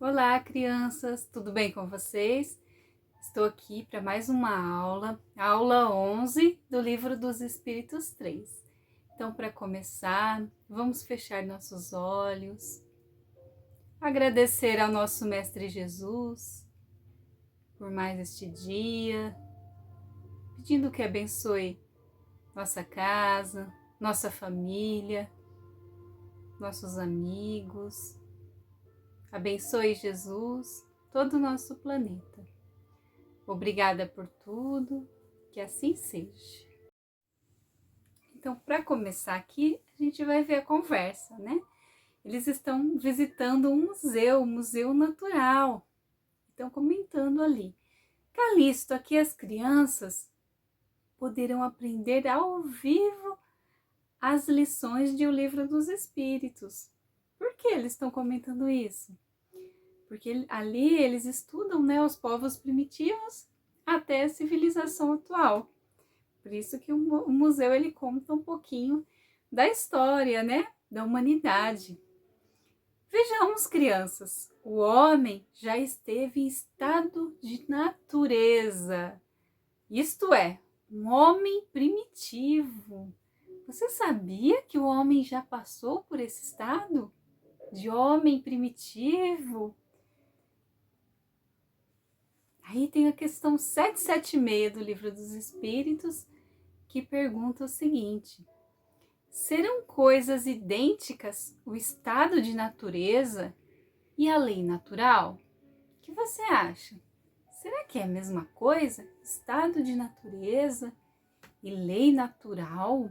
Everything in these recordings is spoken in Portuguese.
Olá, crianças! Tudo bem com vocês? Estou aqui para mais uma aula, a aula 11 do Livro dos Espíritos 3. Então, para começar, vamos fechar nossos olhos, agradecer ao nosso Mestre Jesus por mais este dia, pedindo que abençoe nossa casa, nossa família, nossos amigos. Abençoe, Jesus, todo o nosso planeta. Obrigada por tudo, que assim seja. Então, para começar aqui, a gente vai ver a conversa, né? Eles estão visitando um museu natural. Estão comentando ali. Calixto, aqui as crianças poderão aprender ao vivo as lições de O Livro dos Espíritos. Por que eles estão comentando isso? Porque ali eles estudam, né, os povos primitivos até a civilização atual. Por isso que o museu ele conta um pouquinho da história, né, da humanidade. Vejamos, crianças, o homem já esteve em estado de natureza, isto é, um homem primitivo. Você sabia que o homem já passou por esse estado de homem primitivo? Aí tem a questão 776 do Livro dos Espíritos, que pergunta o seguinte: serão coisas idênticas o estado de natureza e a lei natural? O que você acha? Será que é a mesma coisa? Estado de natureza e lei natural?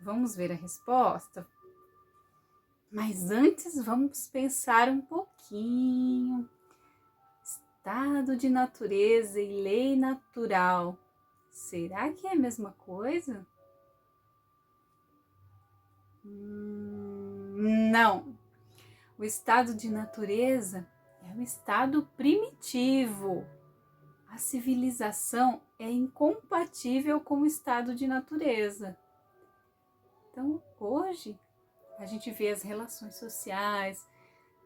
Vamos ver a resposta? Mas antes vamos pensar um pouquinho. Estado de natureza e lei natural. Será que é a mesma coisa? Não. O estado de natureza é um estado primitivo. A civilização é incompatível com o estado de natureza. Então, hoje, a gente vê as relações sociais,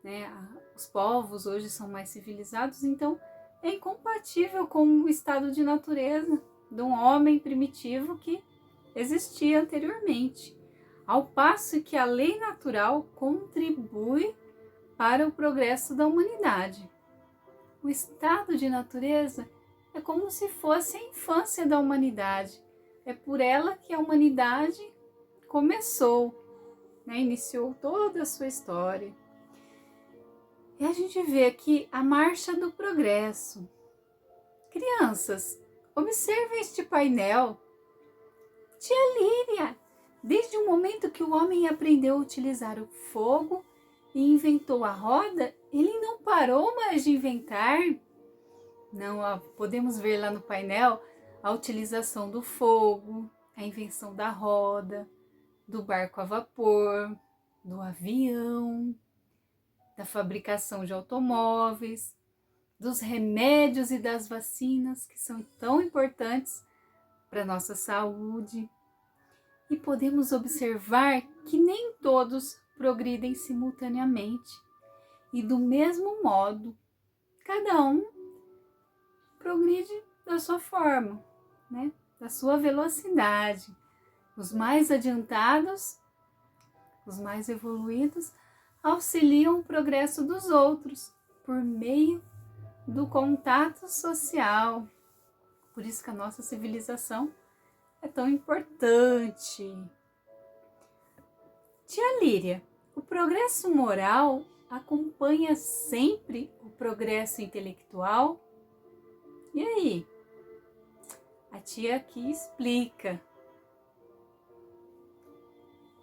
né? Os povos hoje são mais civilizados, então é incompatível com o estado de natureza de um homem primitivo que existia anteriormente, ao passo que a lei natural contribui para o progresso da humanidade. O estado de natureza é como se fosse a infância da humanidade, é por ela que a humanidade começou, né? Iniciou toda a sua história. E a gente vê aqui a marcha do progresso. Crianças, observem este painel. Tia Líria, desde o momento que o homem aprendeu a utilizar o fogo e inventou a roda, ele não parou mais de inventar. Não, podemos ver lá no painel a utilização do fogo, a invenção da roda, do barco a vapor, do avião, da fabricação de automóveis, dos remédios e das vacinas que são tão importantes para a nossa saúde. E podemos observar que nem todos progridem simultaneamente. E do mesmo modo, cada um progride da sua forma, né? Da sua velocidade. Os mais adiantados, os mais evoluídos, auxiliam o progresso dos outros por meio do contato social. Por isso que a nossa civilização é tão importante. Tia Líria, o progresso moral acompanha sempre o progresso intelectual? E aí? A tia aqui explica.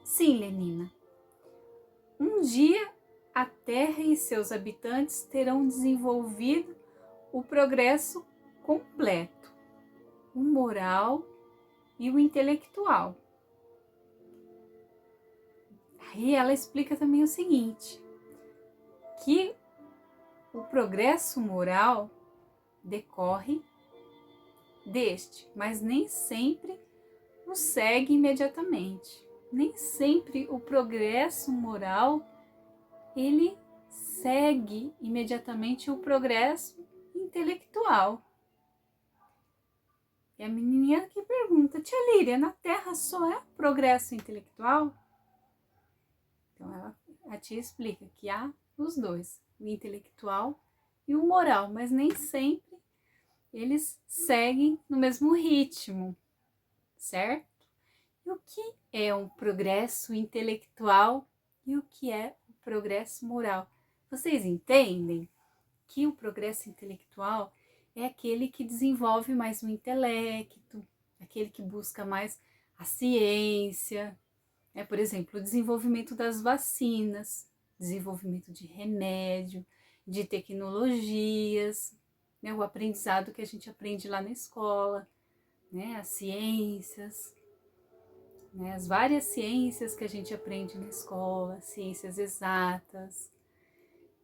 Sim, Lenina. Um dia a Terra e seus habitantes terão desenvolvido o progresso completo, o moral e o intelectual. Aí ela explica também o seguinte, que o progresso moral decorre deste, mas nem sempre o segue imediatamente. Nem sempre o progresso moral ele segue imediatamente o progresso intelectual. E a menininha que pergunta: tia Líria, na Terra só é progresso intelectual? Então a tia explica que há os dois, o intelectual e o moral, mas nem sempre eles seguem no mesmo ritmo, certo? E o que é um progresso intelectual e o que é o progresso moral? Vocês entendem que o progresso intelectual é aquele que desenvolve mais o intelecto, aquele que busca mais a ciência, por exemplo, o desenvolvimento das vacinas, desenvolvimento de remédio, de tecnologias, o aprendizado que a gente aprende lá na escola, as ciências, as várias ciências que a gente aprende na escola, ciências exatas,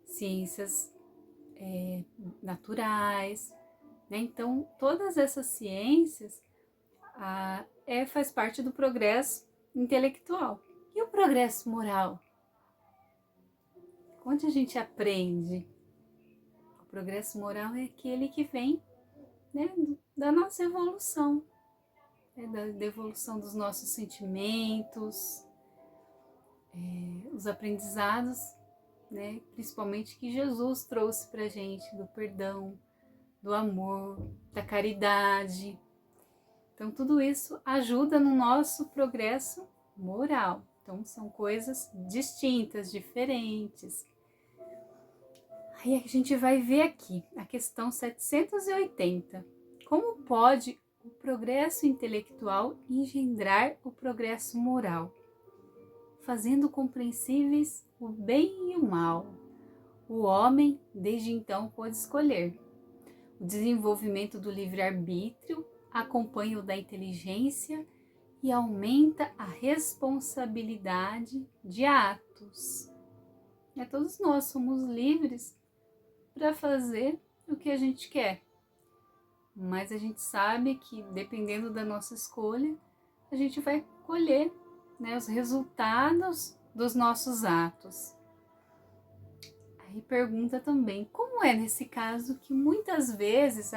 ciências naturais, Então, todas essas ciências faz parte do progresso intelectual. E o progresso moral? Onde a gente aprende? O progresso moral é aquele que vem da nossa evolução, da evolução dos nossos sentimentos, os aprendizados, principalmente que Jesus trouxe para a gente, do perdão, do amor, da caridade. Então, tudo isso ajuda no nosso progresso moral. Então, são coisas distintas, diferentes. Aí a gente vai ver aqui a questão 780. Como pode o progresso intelectual engendrar o progresso moral, fazendo compreensíveis o bem e o mal? O homem, desde então, pôde escolher. O desenvolvimento do livre-arbítrio acompanha o da inteligência e aumenta a responsabilidade de atos. Todos nós somos livres para fazer o que a gente quer, mas a gente sabe que, dependendo da nossa escolha, a gente vai colher os resultados dos nossos atos. Aí pergunta também, como é nesse caso que muitas vezes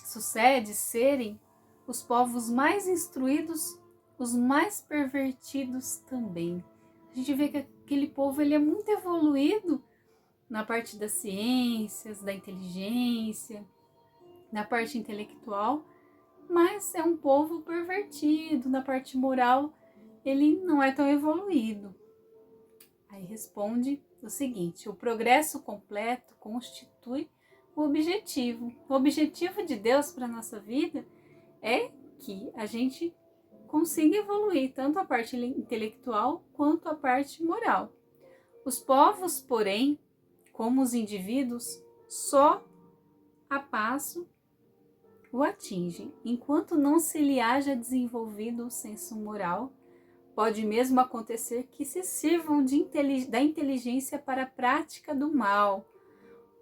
sucede serem os povos mais instruídos, os mais pervertidos também. A gente vê que aquele povo ele é muito evoluído na parte das ciências, da inteligência, na parte intelectual, mas é um povo pervertido, na parte moral ele não é tão evoluído. Aí responde o seguinte: o progresso completo constitui o objetivo. O objetivo de Deus para a nossa vida é que a gente consiga evoluir tanto a parte intelectual quanto a parte moral. Os povos, porém, como os indivíduos, só a passo o atingem. Enquanto não se lhe haja desenvolvido o senso moral, pode mesmo acontecer que se sirvam da inteligência para a prática do mal.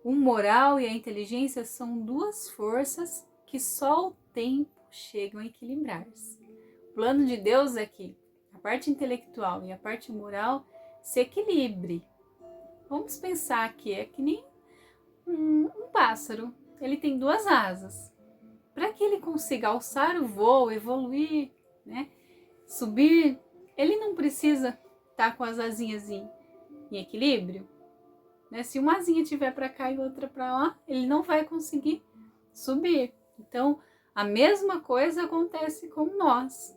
O moral e a inteligência são duas forças que só o tempo chegam a equilibrar-se. O plano de Deus é que a parte intelectual e a parte moral se equilibrem. Vamos pensar que é que nem um pássaro. Ele tem duas asas. Para que ele consiga alçar o voo, evoluir, subir, ele não precisa estar com as asinhas em equilíbrio. Se uma asinha estiver para cá e outra para lá, ele não vai conseguir subir. Então, a mesma coisa acontece com nós.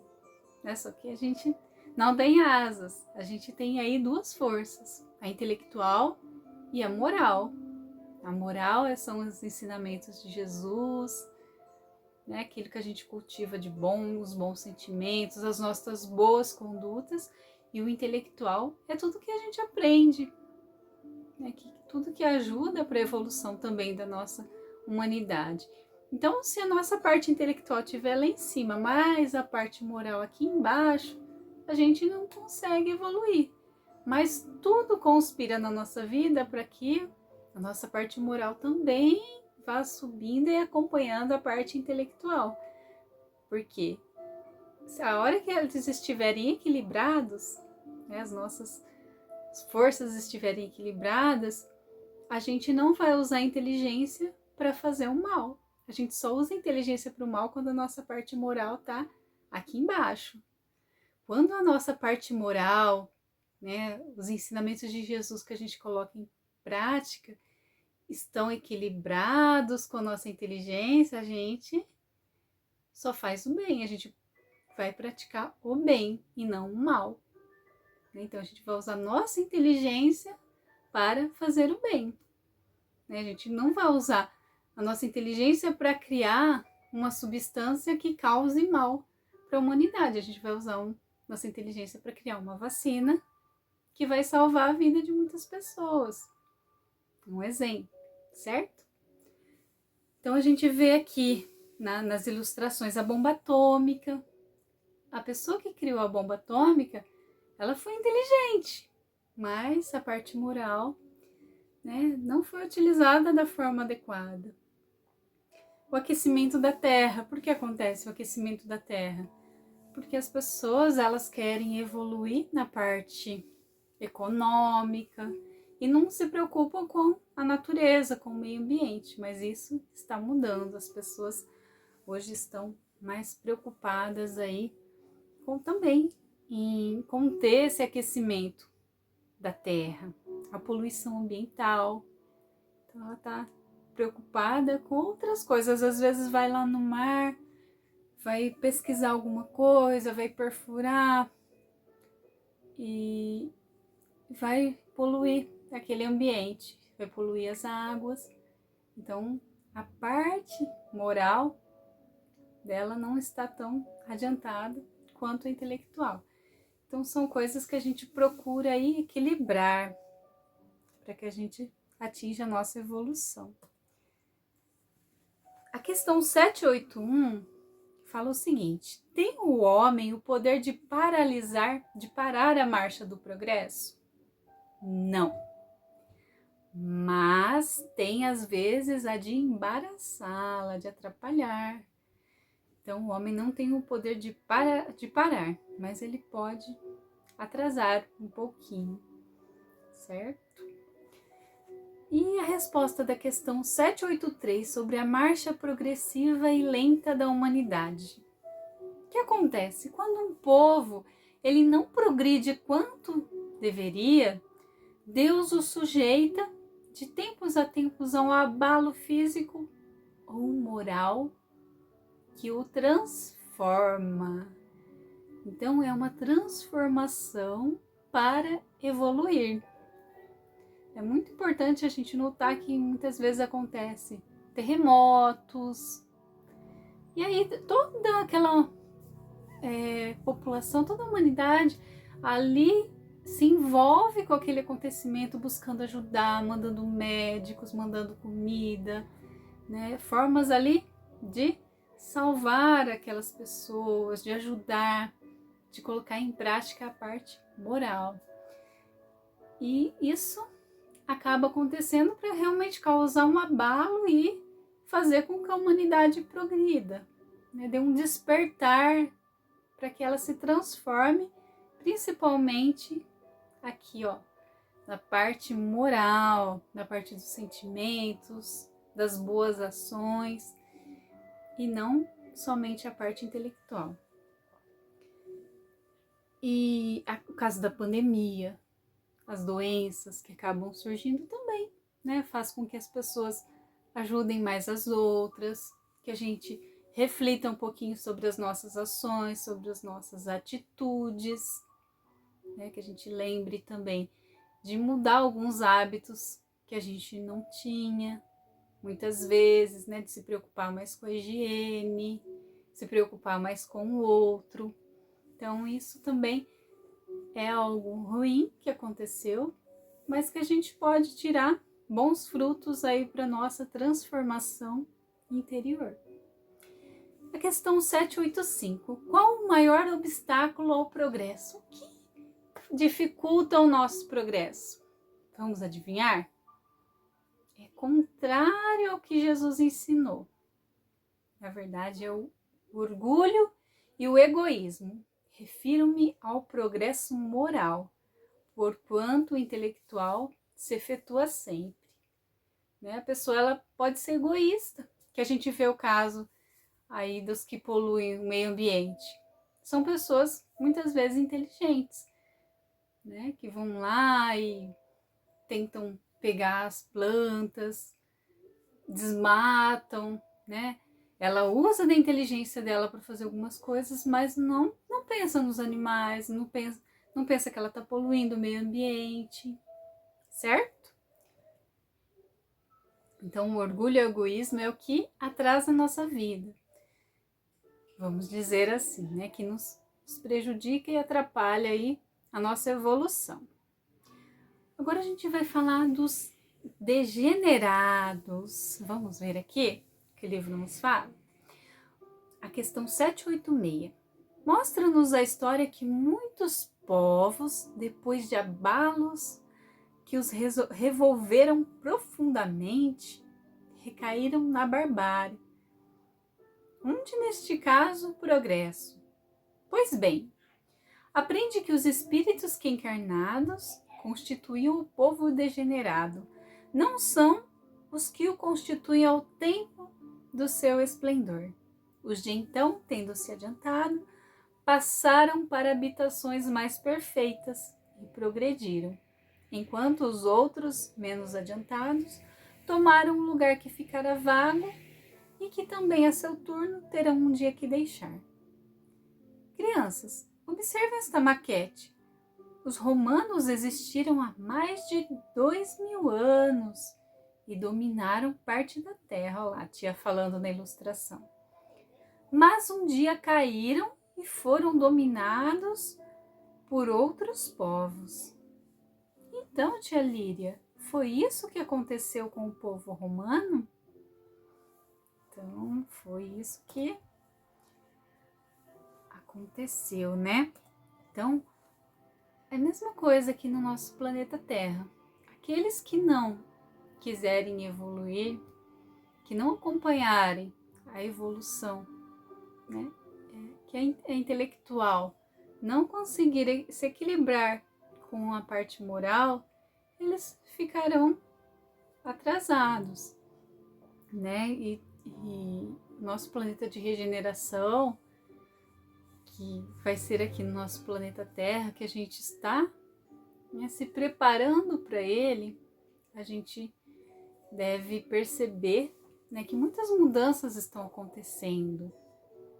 Só que a gente não tem asas. A gente tem aí duas forças, a intelectual e a moral. A moral são os ensinamentos de Jesus, aquilo que a gente cultiva de bom, os bons sentimentos, as nossas boas condutas. E o intelectual é tudo que a gente aprende, tudo que ajuda para a evolução também da nossa humanidade. Então, se a nossa parte intelectual estiver lá em cima, mas a parte moral aqui embaixo, a gente não consegue evoluir. Mas tudo conspira na nossa vida para que a nossa parte moral também vá subindo e acompanhando a parte intelectual. Porque a hora que eles estiverem equilibrados, as nossas as forças estiverem equilibradas, a gente não vai usar a inteligência para fazer o mal. A gente só usa a inteligência para o mal quando a nossa parte moral está aqui embaixo. Quando a nossa parte moral, né, os ensinamentos de Jesus que a gente coloca em prática, estão equilibrados com a nossa inteligência, a gente só faz o bem, a gente vai praticar o bem e não o mal. Então a gente vai usar a nossa inteligência para fazer o bem. A gente não vai usar a nossa inteligência para criar uma substância que cause mal para a humanidade. A gente vai usar nossa inteligência para criar uma vacina que vai salvar a vida de muitas pessoas. Um exemplo, certo? Então a gente vê aqui nas ilustrações a bomba atômica. A pessoa que criou a bomba atômica, ela foi inteligente, mas a parte moral, né, não foi utilizada da forma adequada. O aquecimento da Terra. Por que acontece o aquecimento da Terra? Porque as pessoas, elas querem evoluir na parte econômica e não se preocupam com a natureza, com o meio ambiente, mas isso está mudando. As pessoas hoje estão mais preocupadas aí também em conter esse aquecimento da Terra, a poluição ambiental. Então ela está preocupada com outras coisas. Às vezes vai lá no mar, vai pesquisar alguma coisa, vai perfurar e vai poluir aquele ambiente, vai poluir as águas. Então a parte moral dela não está tão adiantada quanto a intelectual. Então são coisas que a gente procura aí equilibrar para que a gente atinja a nossa evolução. A questão 781 fala o seguinte: tem o homem o poder de parar a marcha do progresso? Não. Mas tem às vezes a de embaraçá-la, de atrapalhar. Então o homem não tem o poder de parar, mas ele pode atrasar um pouquinho, certo? E a resposta da questão 783 sobre a marcha progressiva e lenta da humanidade. O que acontece? Quando um povo ele não progride quanto deveria, Deus o sujeita de tempos a tempos a um abalo físico ou moral que o transforma. Então é uma transformação para evoluir. É muito importante a gente notar que muitas vezes acontece terremotos, e aí toda aquela população, toda a humanidade ali se envolve com aquele acontecimento, buscando ajudar, mandando médicos, mandando comida, né? Formas ali de salvar aquelas pessoas, de ajudar, de colocar em prática a parte moral. E isso acaba acontecendo para realmente causar um abalo e fazer com que a humanidade progrida, né? Dê um despertar para que ela se transforme, principalmente aqui, ó, na parte moral, na parte dos sentimentos, das boas ações, e não somente a parte intelectual. E o caso da pandemia, as doenças que acabam surgindo também, né? Faz com que as pessoas ajudem mais as outras, que a gente reflita um pouquinho sobre as nossas ações, sobre as nossas atitudes, né? Que a gente lembre também de mudar alguns hábitos que a gente não tinha, muitas vezes, né? De se preocupar mais com a higiene, se preocupar mais com o outro. Então isso também é algo ruim que aconteceu, mas que a gente pode tirar bons frutos aí para nossa transformação interior. A questão 785. Qual o maior obstáculo ao progresso? O que dificulta o nosso progresso? Vamos adivinhar? É contrário ao que Jesus ensinou. Na verdade, é o orgulho e o egoísmo. Refiro-me ao progresso moral. porquanto o intelectual se efetua sempre. Né? A pessoa ela pode ser egoísta, que a gente vê o caso aí dos que poluem o meio ambiente. São pessoas muitas vezes inteligentes, né? Que vão lá e tentam pegar as plantas, desmatam, né? Ela usa da inteligência dela para fazer algumas coisas, mas não pensa nos animais, não pensa que ela está poluindo o meio ambiente, certo? Então, o orgulho e o egoísmo é o que atrasa a nossa vida. Vamos dizer assim, né? Que nos prejudica e atrapalha aí a nossa evolução. Agora a gente vai falar dos degenerados. Vamos ver aqui o que o livro nos fala. A questão 786 mostra-nos a história que muitos povos, depois de abalos que os revolveram profundamente, recaíram na barbárie. Onde neste caso o progresso? Pois bem, aprende que os espíritos que encarnados constituíam o povo degenerado não são os que o constituem ao tempo do seu esplendor. Os de então, tendo se adiantado, passaram para habitações mais perfeitas e progrediram, enquanto os outros, menos adiantados, tomaram um lugar que ficara vago e que também a seu turno terão um dia que deixar. Crianças, observem esta maquete. Os romanos existiram há mais de 2000 anos e dominaram parte da terra, olha lá, a tia falando na ilustração. Mas um dia caíram e foram dominados por outros povos. Então, tia Líria, foi isso que aconteceu com o povo romano? Então, foi isso que aconteceu, né? Então, é a mesma coisa aqui no nosso planeta Terra. Aqueles que não quiserem evoluir, que não acompanharem a evolução, né? Que é intelectual, não conseguirem se equilibrar com a parte moral, eles ficarão atrasados, né? E nosso planeta de regeneração, que vai ser aqui no nosso planeta Terra, que a gente está, né, se preparando para ele, a gente deve perceber, né, que muitas mudanças estão acontecendo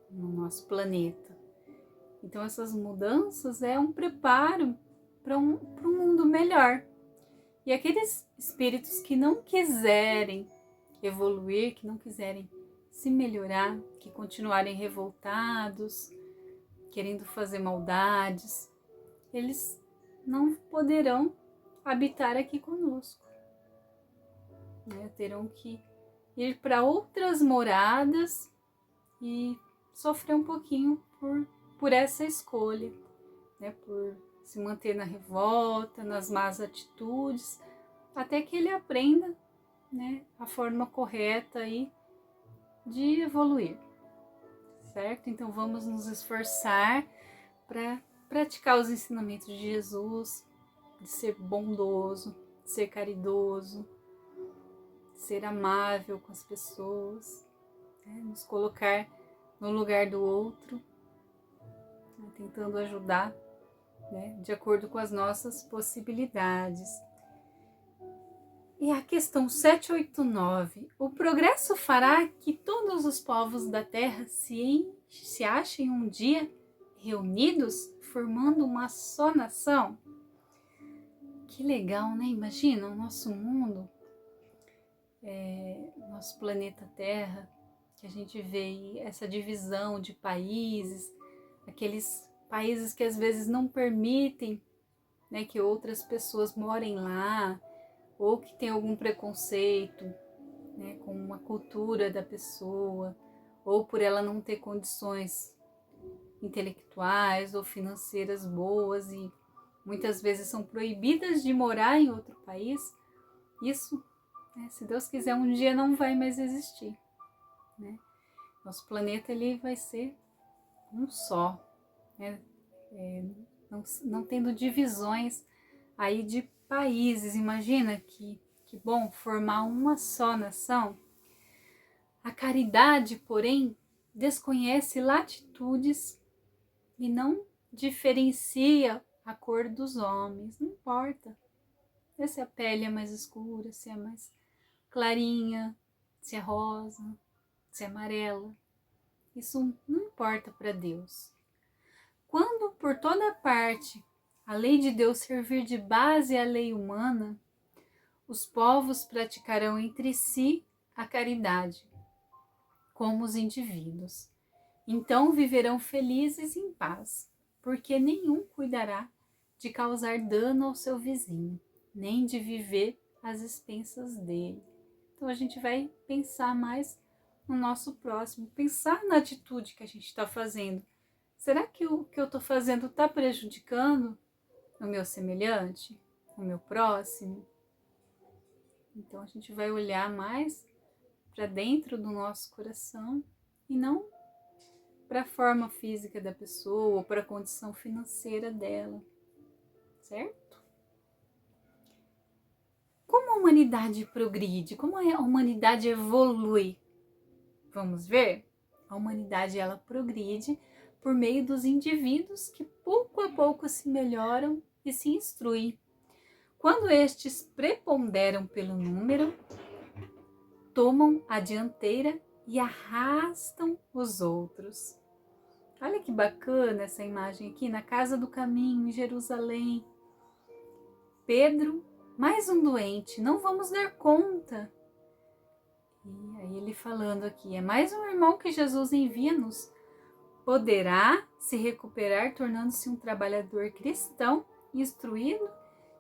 no nosso planeta. Então essas mudanças é um preparo para um mundo melhor. E aqueles espíritos que não quiserem evoluir, que não quiserem se melhorar, que continuarem revoltados, querendo fazer maldades, eles não poderão habitar aqui conosco, né? Terão que ir para outras moradas e sofrer um pouquinho por essa escolha, né? Por se manter na revolta, nas más atitudes, até que ele aprenda, né, a forma correta aí de evoluir, certo? Então vamos nos esforçar para praticar os ensinamentos de Jesus, de ser bondoso, de ser caridoso, de ser amável com as pessoas, né? Nos colocar no lugar do outro, né? Tentando ajudar, né? De acordo com as nossas possibilidades. E a questão 789, o progresso fará que todos os povos da Terra se achem um dia reunidos, formando uma só nação? Que legal, né? Imagina o nosso mundo, nosso planeta Terra, que a gente vê essa divisão de países, aqueles países que às vezes não permitem, né, que outras pessoas morem lá, ou que tem algum preconceito, né, com a cultura da pessoa, ou por ela não ter condições intelectuais ou financeiras boas e muitas vezes são proibidas de morar em outro país. Isso, né, se Deus quiser, um dia não vai mais existir, né? Nosso planeta ele vai ser um só, né? Não tendo divisões aí de países. Imagina que bom formar uma só nação. A caridade, porém, desconhece latitudes e não diferencia a cor dos homens. Não importa se a pele é mais escura, se é mais clarinha, se é rosa, se é amarela. Isso não importa para Deus. Quando por toda parte a lei de Deus servir de base à lei humana, os povos praticarão entre si a caridade, como os indivíduos. Então viverão felizes em paz, porque nenhum cuidará de causar dano ao seu vizinho, nem de viver às expensas dele. Então a gente vai pensar mais no nosso próximo, pensar na atitude que a gente está fazendo. Será que o que eu estou fazendo está prejudicando o meu semelhante, o meu próximo? Então a gente vai olhar mais para dentro do nosso coração e não para a forma física da pessoa ou para a condição financeira dela, certo? Como a humanidade progride? Como a humanidade evolui? Vamos ver? A humanidade ela progride por meio dos indivíduos que pouco a pouco se melhoram e se instruem. Quando estes preponderam pelo número, tomam a dianteira e arrastam os outros. Olha que bacana essa imagem aqui na casa do caminho em Jerusalém. Pedro, mais um doente, não vamos dar conta. E aí ele falando aqui, é mais um irmão que Jesus envia-nos. Poderá se recuperar tornando-se um trabalhador cristão, instruído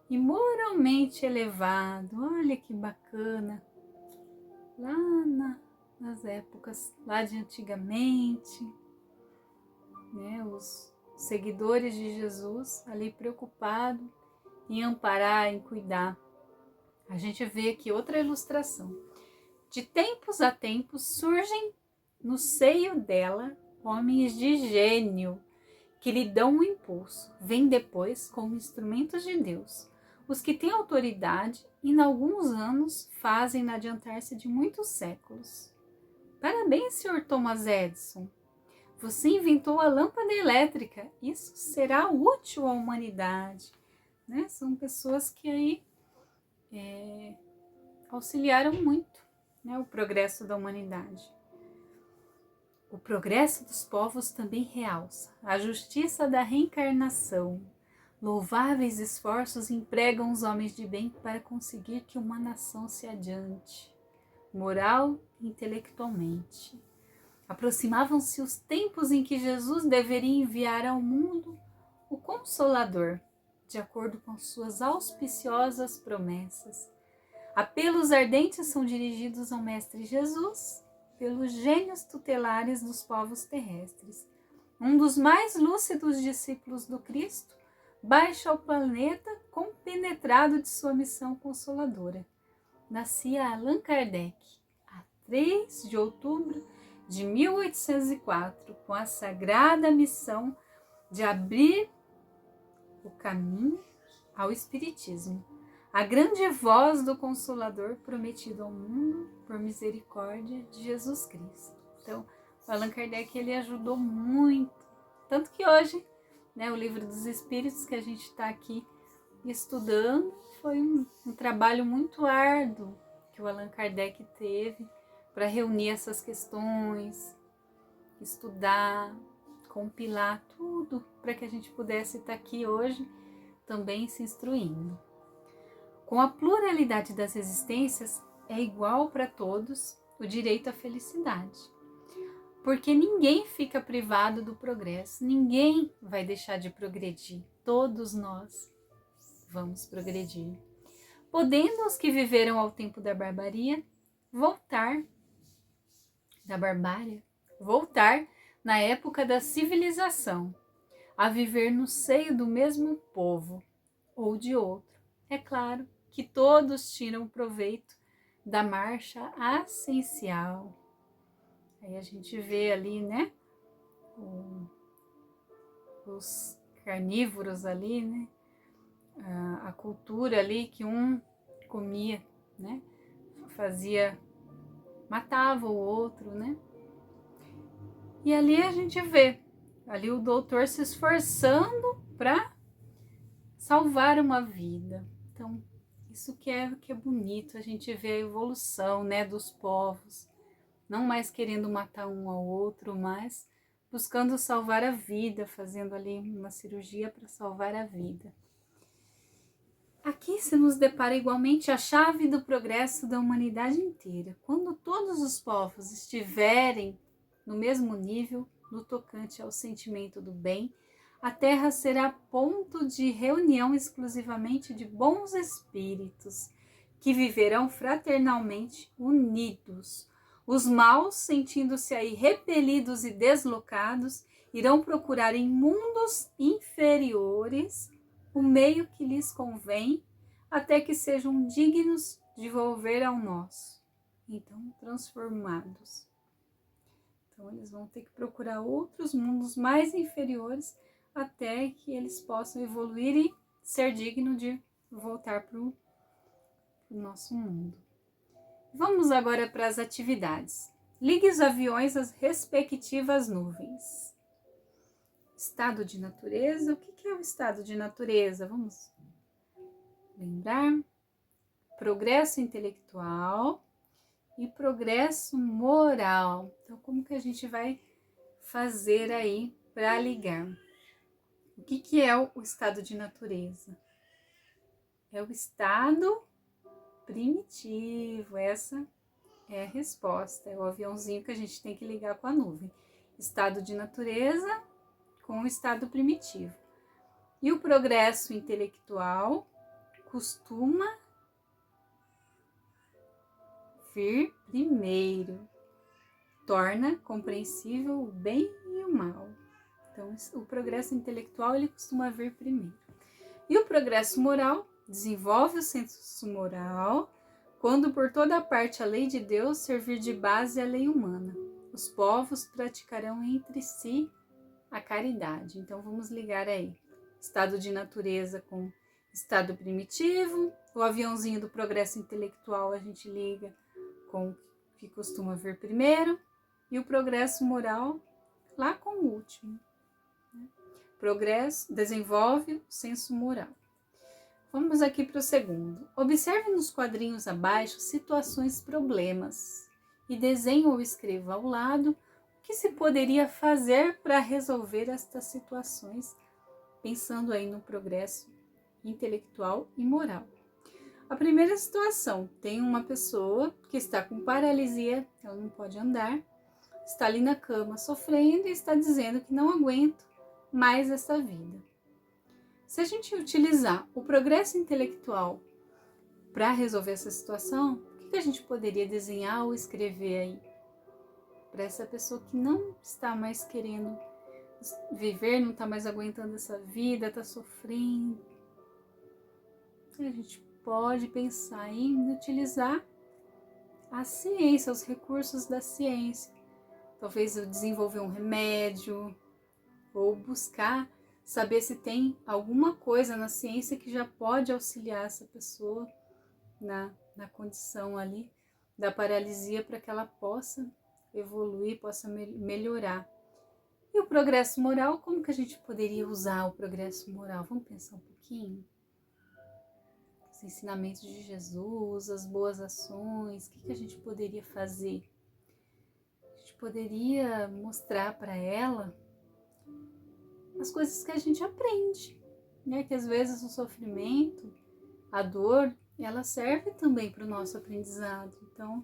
e moralmente elevado. Olha que bacana. Lá nas épocas lá de antigamente, né, os seguidores de Jesus ali preocupados em amparar, em cuidar. A gente vê aqui outra ilustração. De tempos a tempos surgem no seio dela homens de gênio que lhe dão um impulso. Vêm depois como instrumentos de Deus. Os que têm autoridade e, em alguns anos, fazem adiantar-se de muitos séculos. Parabéns, Sr. Thomas Edison. Você inventou a lâmpada elétrica. Isso será útil à humanidade. Né? São pessoas que aí auxiliaram muito, né, o progresso da humanidade. O progresso dos povos também realça a justiça da reencarnação. Louváveis esforços empregam os homens de bem para conseguir que uma nação se adiante, moral e intelectualmente. Aproximavam-se os tempos em que Jesus deveria enviar ao mundo o Consolador, de acordo com suas auspiciosas promessas. Apelos ardentes são dirigidos ao Mestre Jesus pelos gênios tutelares dos povos terrestres. Um dos mais lúcidos discípulos do Cristo baixa ao planeta compenetrado de sua missão consoladora. Nascia Allan Kardec, a 3 de outubro de 1804, com a sagrada missão de abrir o caminho ao Espiritismo, a grande voz do Consolador prometido ao mundo por misericórdia de Jesus Cristo. Então, o Allan Kardec ele ajudou muito, tanto que hoje, né, o Livro dos Espíritos que a gente está aqui estudando foi um trabalho muito árduo que o Allan Kardec teve para reunir essas questões, estudar, compilar tudo para que a gente pudesse estar aqui hoje também se instruindo. Com a pluralidade das existências, é igual para todos o direito à felicidade. Porque ninguém fica privado do progresso, ninguém vai deixar de progredir. Todos nós vamos progredir. Podendo os que viveram ao tempo da barbárie voltar na época da civilização, a viver no seio do mesmo povo ou de outro. É claro que todos tiram proveito da marcha ascensial. Aí a gente vê ali, né, os carnívoros ali, né, a cultura ali que um comia, né? Matava o outro, né? E ali a gente vê, ali o doutor se esforçando para salvar uma vida. Então, isso que é bonito, a gente vê a evolução, né, dos povos, não mais querendo matar um ao outro, mas buscando salvar a vida, fazendo ali uma cirurgia para salvar a vida. Aqui se nos depara igualmente a chave do progresso da humanidade inteira. Quando todos os povos estiverem no mesmo nível, no tocante ao sentimento do bem, a Terra será ponto de reunião exclusivamente de bons espíritos, que viverão fraternalmente unidos. Os maus, sentindo-se aí repelidos e deslocados, irão procurar em mundos inferiores o meio que lhes convém, até que sejam dignos de volver ao nosso. Então, transformados. Então, eles vão ter que procurar outros mundos mais inferiores até que eles possam evoluir e ser dignos de voltar para o nosso mundo. Vamos agora para as atividades. Ligue os aviões às respectivas nuvens. Estado de natureza. O que é o estado de natureza? Vamos lembrar. Progresso intelectual e progresso moral. Então, como que a gente vai fazer aí para ligar? O que é o estado de natureza? É o estado primitivo. Essa é a resposta. É o aviãozinho que a gente tem que ligar com a nuvem. Estado de natureza com o estado primitivo. E o progresso intelectual costuma vir primeiro. Torna compreensível o bem e o mal. Então, o progresso intelectual ele costuma vir primeiro. E o progresso moral desenvolve o senso moral quando por toda parte a lei de Deus servir de base à lei humana. Os povos praticarão entre si a caridade. Então, vamos ligar aí. Estado de natureza com estado primitivo. O aviãozinho do progresso intelectual a gente liga com o que costuma vir primeiro. E o progresso moral lá com o último. Progresso desenvolve o senso moral. Vamos aqui para o segundo. Observe nos quadrinhos abaixo situações problemas e desenhe ou escreva ao lado o que se poderia fazer para resolver estas situações, pensando aí no progresso intelectual e moral. A primeira situação, tem uma pessoa que está com paralisia, ela não pode andar, está ali na cama sofrendo e está dizendo que não aguenta mais essa vida. Se a gente utilizar o progresso intelectual para resolver essa situação, o que a gente poderia desenhar ou escrever aí? Para essa pessoa que não está mais querendo viver, não está mais aguentando essa vida, está sofrendo. A gente pode pensar em utilizar a ciência, os recursos da ciência. Talvez eu desenvolver um remédio ou buscar saber se tem alguma coisa na ciência que já pode auxiliar essa pessoa na condição ali da paralisia para que ela possa evoluir, possa melhorar. E o progresso moral, como que a gente poderia usar o progresso moral? Vamos pensar um pouquinho? Os ensinamentos de Jesus, as boas ações, o que a gente poderia fazer? A gente poderia mostrar para ela as coisas que a gente aprende, né? Que às vezes o sofrimento, a dor, ela serve também para o nosso aprendizado. Então,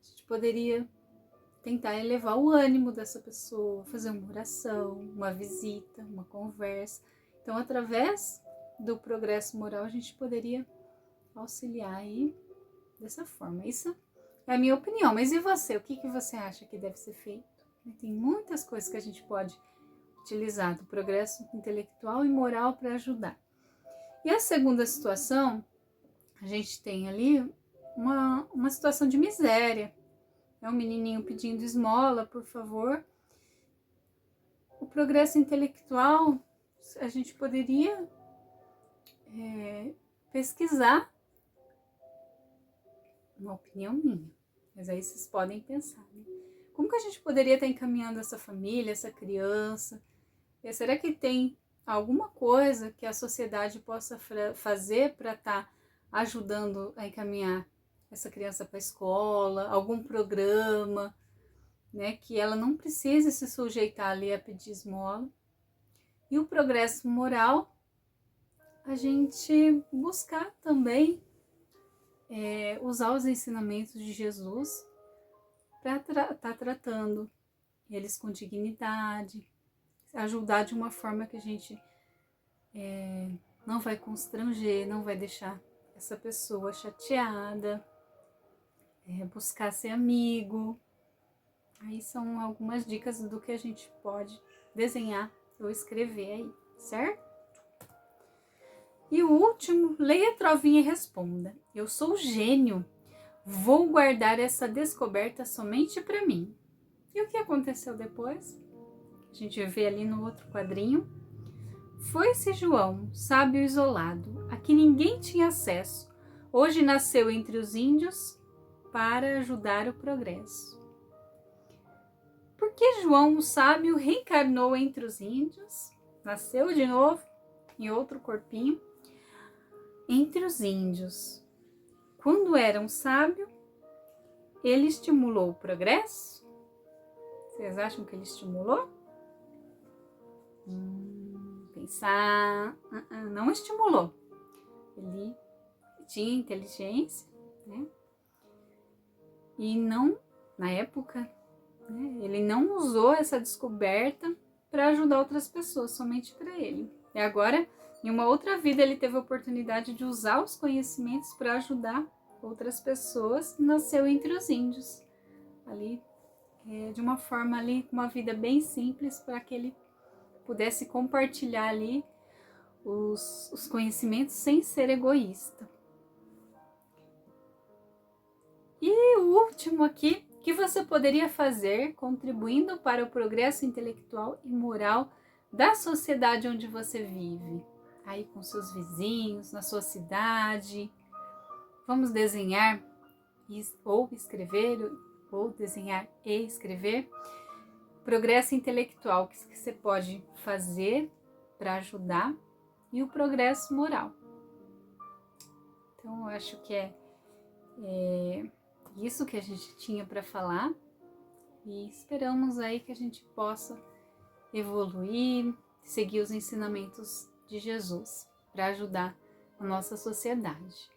a gente poderia tentar elevar o ânimo dessa pessoa, fazer uma oração, uma visita, uma conversa. Então, através do progresso moral, a gente poderia auxiliar aí dessa forma. Isso é a minha opinião. Mas e você? O que você acha que deve ser feito? Tem muitas coisas que a gente pode utilizar do progresso intelectual e moral para ajudar. E a segunda situação, a gente tem ali uma situação de miséria. É um menininho pedindo esmola, por favor. O progresso intelectual, a gente poderia pesquisar, uma opinião minha, mas aí vocês podem pensar, né? Como que a gente poderia estar encaminhando essa família, essa criança? Será que tem alguma coisa que a sociedade possa fazer para estar ajudando a encaminhar essa criança para a escola? Algum programa, né, que ela não precise se sujeitar ali a pedir esmola? E o progresso moral, a gente buscar também usar os ensinamentos de Jesus para estar tratando eles com dignidade, ajudar de uma forma que a gente não vai constranger, não vai deixar essa pessoa chateada, buscar ser amigo. Aí são algumas dicas do que a gente pode desenhar ou escrever aí, certo? E o último, leia a trovinha e responda. Eu sou gênio, vou guardar essa descoberta somente para mim. E o que aconteceu depois? A gente vê ali no outro quadrinho. Foi-se João, sábio isolado, a que ninguém tinha acesso. Hoje nasceu entre os índios para ajudar o progresso. Por que João, o sábio, reencarnou entre os índios? Nasceu de novo em outro corpinho. Entre os índios. Quando era um sábio, ele estimulou o progresso? Vocês acham que ele estimulou? Pensar, não estimulou. Ele tinha inteligência, né? E não, na época, né, ele não usou essa descoberta para ajudar outras pessoas, somente para ele. E agora, em uma outra vida, ele teve a oportunidade de usar os conhecimentos para ajudar outras pessoas. Nasceu entre os índios, ali, de uma forma ali, uma vida bem simples, para que ele pudesse compartilhar ali os conhecimentos sem ser egoísta. E o último aqui, que você poderia fazer contribuindo para o progresso intelectual e moral da sociedade onde você vive? Aí com seus vizinhos, na sua cidade. Vamos desenhar ou escrever, ou desenhar e escrever. Progresso intelectual, o que você pode fazer para ajudar, e o progresso moral. Então, eu acho que é isso que a gente tinha para falar, e esperamos aí que a gente possa evoluir, seguir os ensinamentos de Jesus para ajudar a nossa sociedade.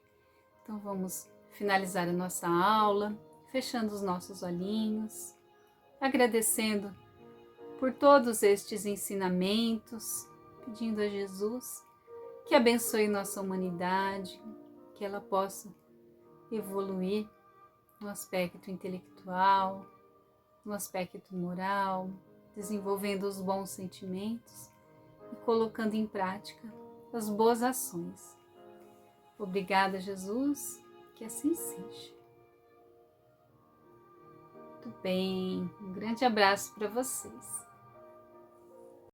Então, vamos finalizar a nossa aula, fechando os nossos olhinhos, agradecendo por todos estes ensinamentos, pedindo a Jesus que abençoe nossa humanidade, que ela possa evoluir no aspecto intelectual, no aspecto moral, desenvolvendo os bons sentimentos e colocando em prática as boas ações. Obrigada, Jesus, que assim seja. Muito bem, um grande abraço para vocês.